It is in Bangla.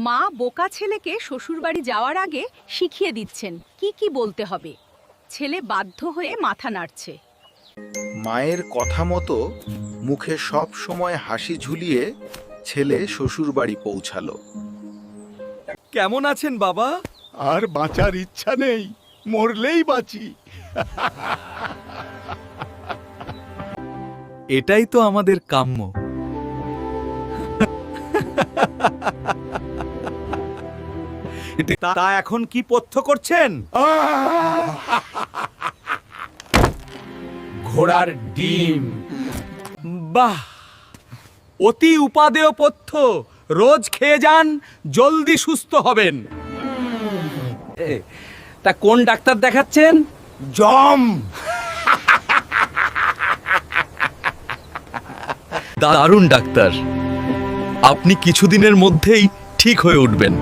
মা বোকা ছেলেকে শ্বশুরবাড়ি যাওয়ার আগে শিখিয়ে দিচ্ছেন কি কি বলতে হবে। ছেলে বাধ্য হয়ে মাথা নাড়ছে। মায়ের কথা মতো মুখে সব সময় হাসি ঝুলিয়ে ছেলে শ্বশুরবাড়ি পৌঁছালো। কেমন আছেন বাবা? আর বাঁচার ইচ্ছা নেই, মরলেই বাঁচি। এটাই তো আমাদের কাম্য। তা এখন কি পথ্য করছেন? ঘোড়ার ডিম। বাহ, অতি উপাদেয় পথ্য। রোজ খেয়ে যান, জলদি সুস্থ হবেন। তা কোন ডাক্তার দেখাচ্ছেন? জম। দারুণ ডাক্তার, আপনি কিছুদিনের মধ্যেই ঠিক হয়ে উঠবেন।